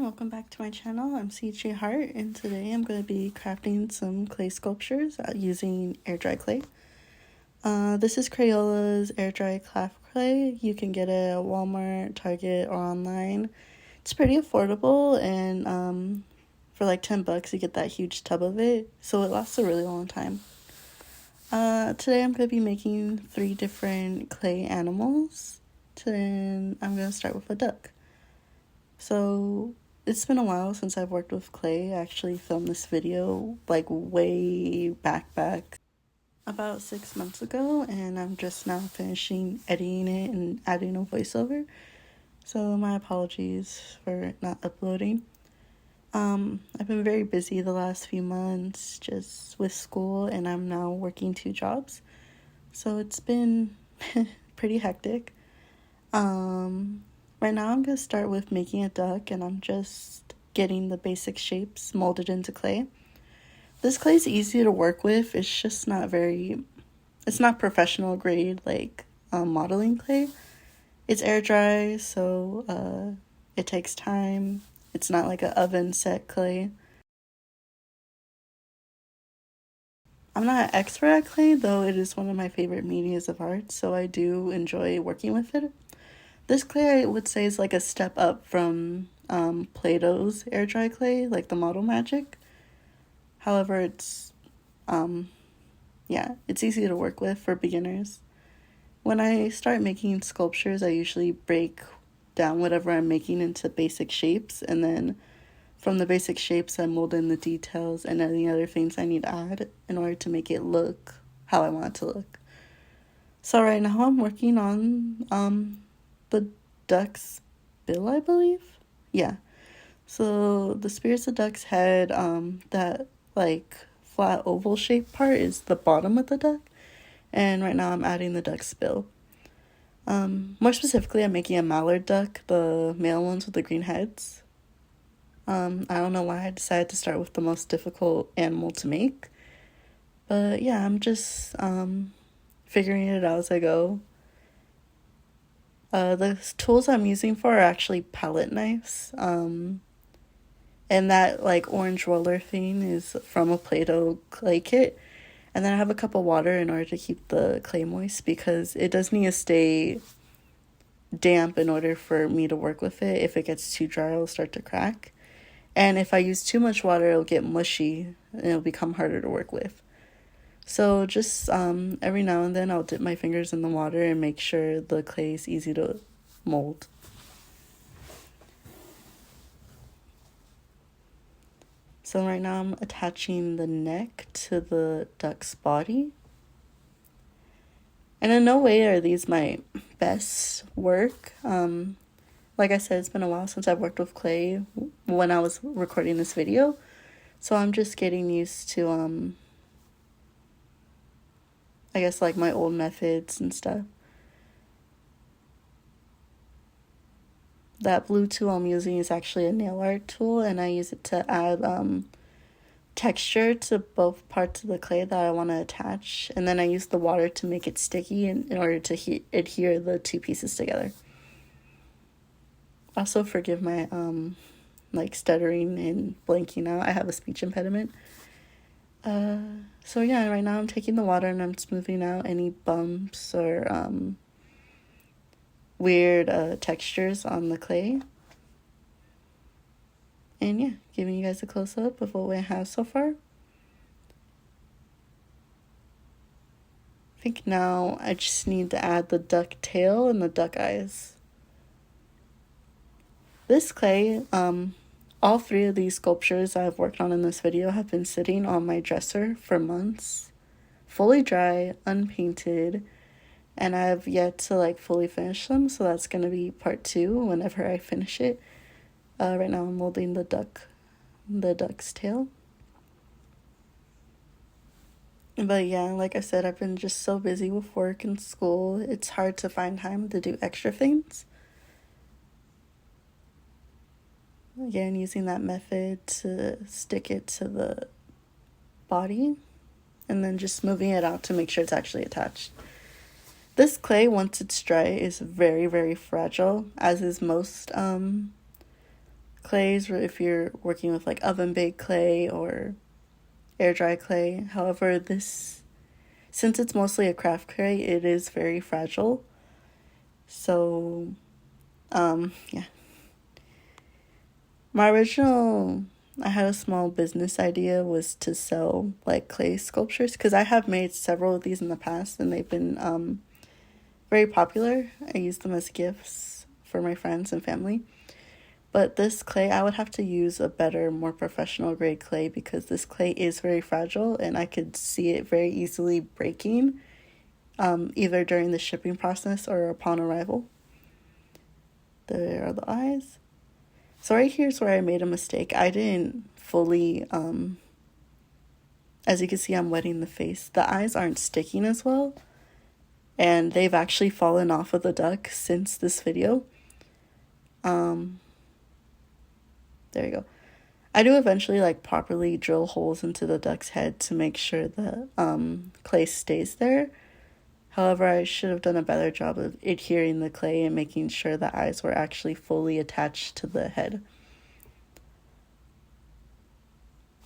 welcome back to my channel. I'm CJ Hart, and today I'm going to be crafting some clay sculptures using air dry clay. This is Crayola's air dry craft clay. You can get it at Walmart, Target, or online. It's pretty affordable, and for like 10 bucks you get that huge tub of it, so it lasts a really long time. Today I'm going to be making 3 different clay animals. Then I'm going to start with a duck. So it's been a while since I've worked with clay. I actually filmed this video like way back about 6 months ago, and I'm just now finishing editing it and adding a voiceover. So my apologies for not uploading. I've been very busy the last few months just with school, and I'm now working 2 jobs. So it's been pretty hectic. Right now I'm going to start with making a duck, and I'm just getting the basic shapes molded into clay. This clay is easy to work with. It's just not it's not professional grade like modeling clay. It's air dry, so it takes time. It's not like an oven set clay. I'm not an expert at clay, though it is one of my favorite medias of art, so I do enjoy working with it. This clay, I would say, is like a step up from Play-Doh's air dry clay, like the Model Magic. However, it's easy to work with for beginners. When I start making sculptures, I usually break down whatever I'm making into basic shapes, and then from the basic shapes I mold in the details and any other things I need to add in order to make it look how I want it to look. So right now I'm working on the duck's bill, I believe. Yeah. So the Spirits of Duck's head, that like flat oval shaped part is the bottom of the duck. And right now I'm adding the duck's bill. More specifically, I'm making a mallard duck, the male ones with the green heads. I don't know why I decided to start with the most difficult animal to make. But yeah, I'm just figuring it out as I go. The tools I'm using for are actually palette knives. And that like orange roller thing is from a Play-Doh clay kit. And then I have a cup of water in order to keep the clay moist, because it does need to stay damp in order for me to work with it. If it gets too dry, it'll start to crack. And if I use too much water, it'll get mushy and it'll become harder to work with. So just every now and then I'll dip my fingers in the water and make sure the clay is easy to mold. So right now I'm attaching the neck to the duck's body. And in no way are these my best work. Like I said, it's been a while since I've worked with clay when I was recording this video. So I'm just getting used to I guess like my old methods and stuff. That blue tool I'm using is actually a nail art tool, and I use it to add texture to both parts of the clay that I want to attach. And then I use the water to make it sticky in order to adhere the 2 pieces together. Also forgive my like stuttering and blanking out. I have a speech impediment. So yeah, right now I'm taking the water and I'm smoothing out any bumps or weird textures on the clay. And yeah, giving you guys a close-up of what I have so far. I think now I just need to add the duck tail and the duck eyes. This clay, all 3 of these sculptures I've worked on in this video have been sitting on my dresser for months, fully dry, unpainted, and I've yet to like fully finish them, so that's going to be part 2 whenever I finish it. Right now I'm molding the duck's tail. But yeah, like I said, I've been just so busy with work and school, it's hard to find time to do extra things. Again, using that method to stick it to the body and then just moving it out to make sure it's actually attached. This clay, once it's dry, is very, very fragile, as is most clays if you're working with like oven baked clay or air dry clay. However, since it's mostly a craft clay, it is very fragile. So, yeah. My original, I had a small business idea was to sell like clay sculptures because I have made several of these in the past and they've been very popular. I use them as gifts for my friends and family. But this clay, I would have to use a better, more professional grade clay because this clay is very fragile and I could see it very easily breaking, either during the shipping process or upon arrival. There are the eyes. So right here's where I made a mistake. I didn't fully, as you can see, I'm wetting the face. The eyes aren't sticking as well, and they've actually fallen off of the duck since this video. There you go. I do eventually like properly drill holes into the duck's head to make sure the clay stays there. However, I should have done a better job of adhering the clay and making sure the eyes were actually fully attached to the head.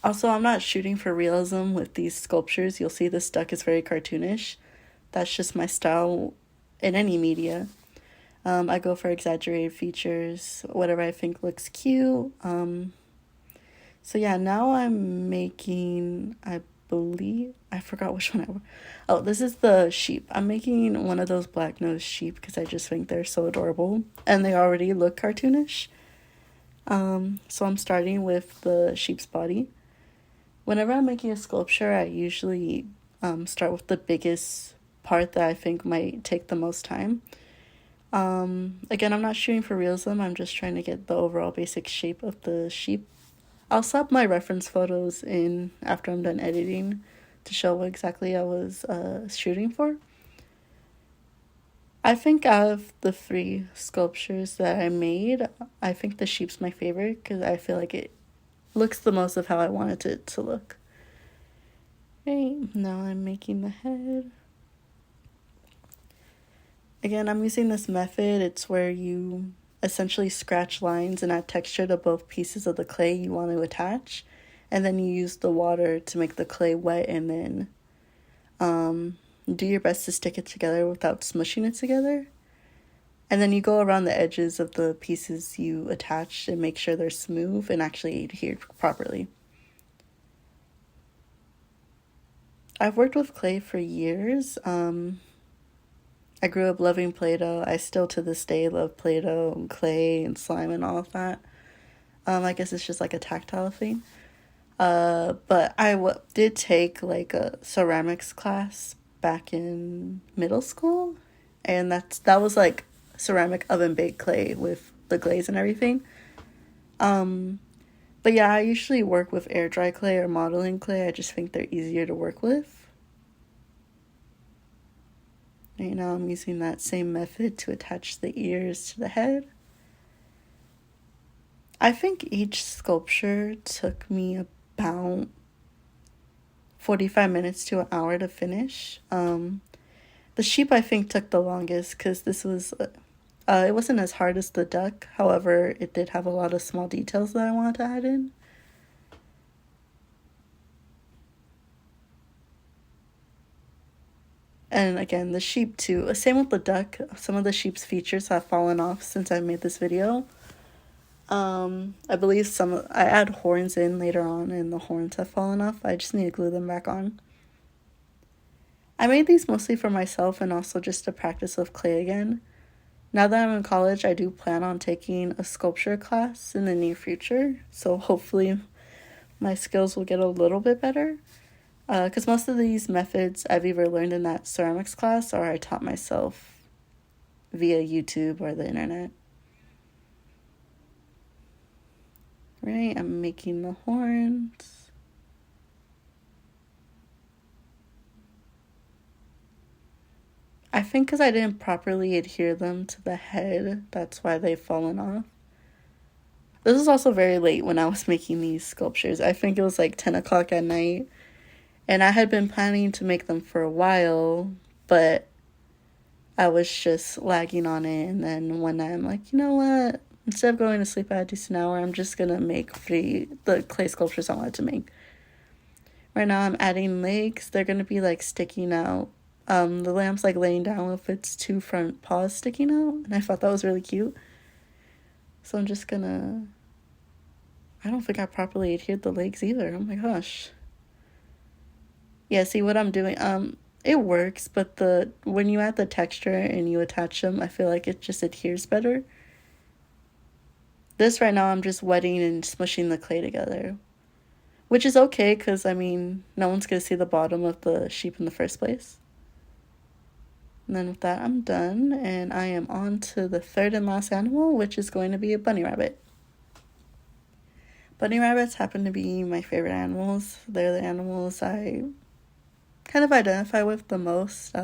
Also, I'm not shooting for realism with these sculptures. You'll see this duck is very cartoonish. That's just my style in any media. I go for exaggerated features, whatever I think looks cute. So yeah, now I'm making, I believe, I forgot which one oh, this is the sheep. I'm making one of those black-nosed sheep because I just think they're so adorable. And they already look cartoonish. So I'm starting with the sheep's body. Whenever I'm making a sculpture, I usually start with the biggest part that I think might take the most time. Again, I'm not shooting for realism. I'm just trying to get the overall basic shape of the sheep. I'll slap my reference photos in after I'm done editing to show what exactly I was shooting for. I think out of the 3 sculptures that I made, I think the sheep's my favorite because I feel like it looks the most of how I wanted it to look. Okay, now I'm making the head. Again, I'm using this method. It's where you essentially scratch lines and add texture to both pieces of the clay you want to attach. And then you use the water to make the clay wet and then do your best to stick it together without smushing it together. And then you go around the edges of the pieces you attached and make sure they're smooth and actually adhere properly. I've worked with clay for years. I grew up loving Play-Doh. I still to this day love Play-Doh and clay and slime and all of that. I guess it's just like a tactile thing. But I did take like a ceramics class back in middle school. And that was like ceramic oven baked clay with the glaze and everything. But yeah, I usually work with air dry clay or modeling clay. I just think they're easier to work with. Right now I'm using that same method to attach the ears to the head. I think each sculpture took me about 45 minutes to an hour to finish. The sheep I think took the longest because this was, it wasn't as hard as the duck. However, it did have a lot of small details that I wanted to add in. And again, the sheep too. Same with the duck. Some of the sheep's features have fallen off since I made this video. I believe I add horns in later on and the horns have fallen off. I just need to glue them back on. I made these mostly for myself and also just to practice with clay again. Now that I'm in college, I do plan on taking a sculpture class in the near future. So hopefully my skills will get a little bit better. Because most of these methods I've either learned in that ceramics class or I taught myself via YouTube or the internet. Right, I'm making the horns. I think because I didn't properly adhere them to the head, that's why they've fallen off. This was also very late when I was making these sculptures. I think it was like 10 o'clock at night. And I had been planning to make them for a while, but I was just lagging on it. And then one night I'm like, you know what? instead of going to sleep at a decent hour, I'm just gonna make the clay sculptures I wanted to make. Right now I'm adding legs. They're gonna be like sticking out. The lamb's like laying down with its two front paws sticking out, and I thought that was really cute. So I'm just gonna... I don't think I properly adhered the legs either. Oh my gosh. Yeah, see what I'm doing? It works, but when you add the texture and you attach them, I feel like it just adheres better. This right now, I'm just wetting and smushing the clay together. Which is okay, because, I mean, no one's going to see the bottom of the sheep in the first place. And then with that, I'm done, and I am on to the third and last animal, which is going to be a bunny rabbit. Bunny rabbits happen to be my favorite animals. They're the animals I kind of identify with the most.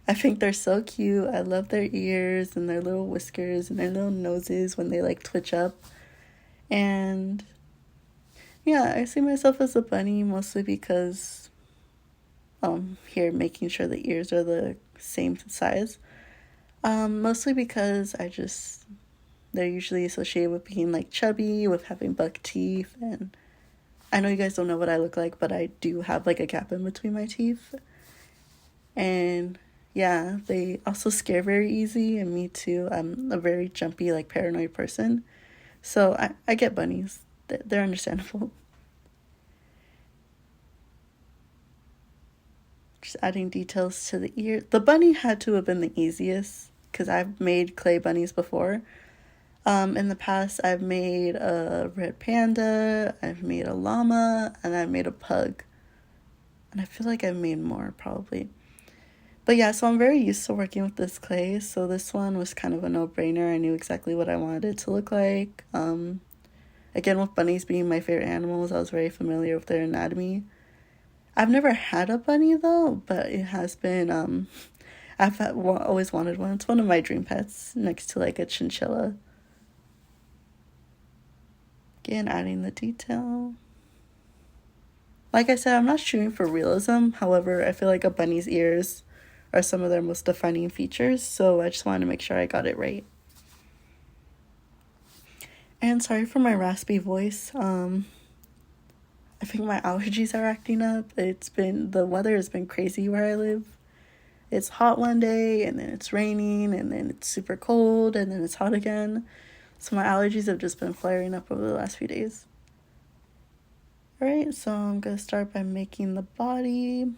I think they're so cute. I love their ears and their little whiskers and their little noses when they like twitch up. And yeah, I see myself as a bunny mostly because here making sure the ears are the same size. Mostly because they're usually associated with being like chubby, with having buck teeth, and I know you guys don't know what I look like, but I do have like a gap in between my teeth. And yeah, they also scare very easy, and me too. I'm a very jumpy, like paranoid person. So I get bunnies. They're understandable. Just adding details to the ear. The bunny had to have been the easiest because I've made clay bunnies before. In the past, I've made a red panda, I've made a llama, and I've made a pug. And I feel like I've made more, probably. But yeah, so I'm very used to working with this clay, so this one was kind of a no-brainer. I knew exactly what I wanted it to look like. Again, with bunnies being my favorite animals, I was very familiar with their anatomy. I've never had a bunny, though, but it has been, always wanted one. It's one of my dream pets, next to, like, a chinchilla. Again, adding the detail. Like I said, I'm not shooting for realism. However, I feel like a bunny's ears are some of their most defining features, so I just wanted to make sure I got it right. And sorry for my raspy voice. I think my allergies are acting up. The weather has been crazy where I live. It's hot one day, and then it's raining, and then it's super cold, and then it's hot again. So my allergies have just been flaring up over the last few days. Alright, so I'm going to start by making the body.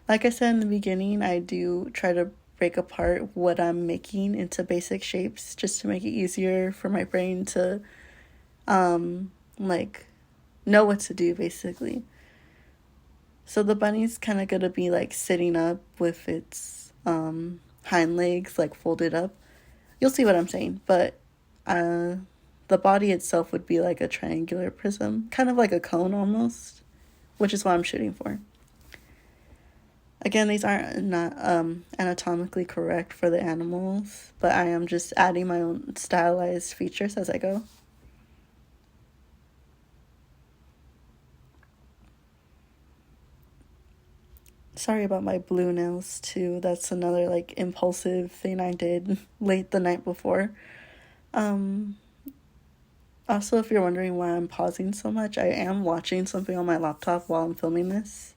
Like I said in the beginning, I do try to break apart what I'm making into basic shapes just to make it easier for my brain to, know what to do, basically. So the bunny's kind of going to be, like, sitting up with its hind legs, like, folded up. You'll see what I'm saying, but the body itself would be like a triangular prism, kind of like a cone almost, which is what I'm shooting for. Again, these aren't not anatomically correct for the animals, but I am just adding my own stylized features as I go. Sorry about my blue nails too. That's another like impulsive thing I did late the night before. Also, if you're wondering why I'm pausing so much, I am watching something on my laptop while I'm filming this.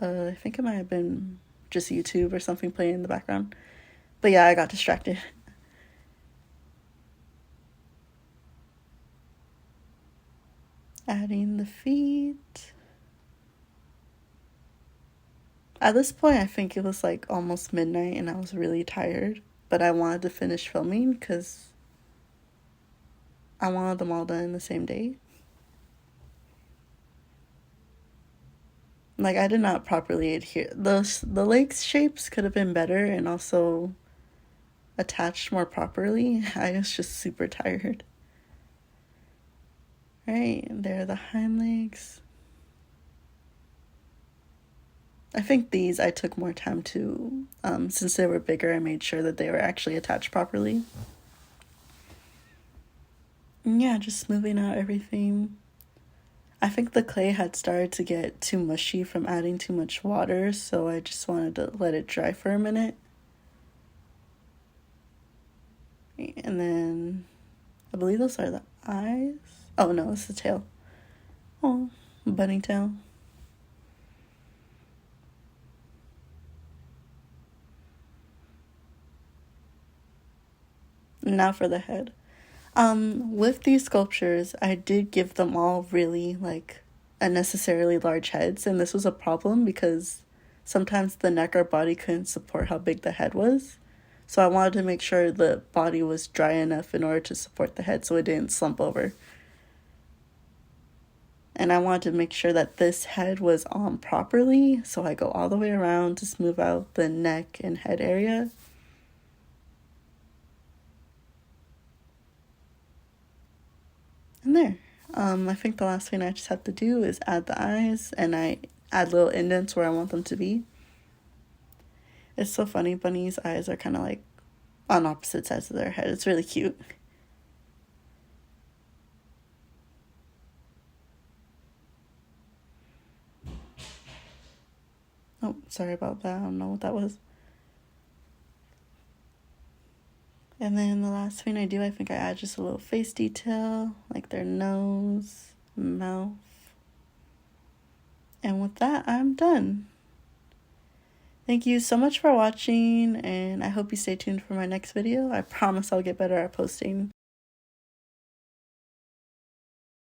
I think it might have been just YouTube or something playing in the background. But yeah, I got distracted. Adding the feet. At this point, I think it was like almost midnight and I was really tired. But I wanted to finish filming because I wanted them all done in the same day. Like, I did not properly adhere. The leg shapes could have been better and also attached more properly. I was just super tired. Right, there are the hind legs. I think these I took more time to, since they were bigger, I made sure that they were actually attached properly. And yeah, just smoothing out everything. I think the clay had started to get too mushy from adding too much water, so I just wanted to let it dry for a minute. And And then I believe those are the eyes. Oh no, it's the tail. Oh, bunny tail. Now for the head. With these sculptures, I did give them all really like unnecessarily large heads, and this was a problem because sometimes the neck or body couldn't support how big the head was. So I wanted to make sure the body was dry enough in order to support the head so it didn't slump over. And I wanted to make sure that this head was on properly, so I go all the way around to smooth out the neck and head area. And there. I think the last thing I just have to do is add the eyes, and I add little indents where I want them to be. It's so funny, Bunny's eyes are kind of like on opposite sides of their head. It's really cute. Oh, sorry about that. I don't know what that was. And then the last thing I do, I think I add just a little face detail, like their nose, mouth. And with that, I'm done. Thank you so much for watching, and I hope you stay tuned for my next video. I promise I'll get better at posting.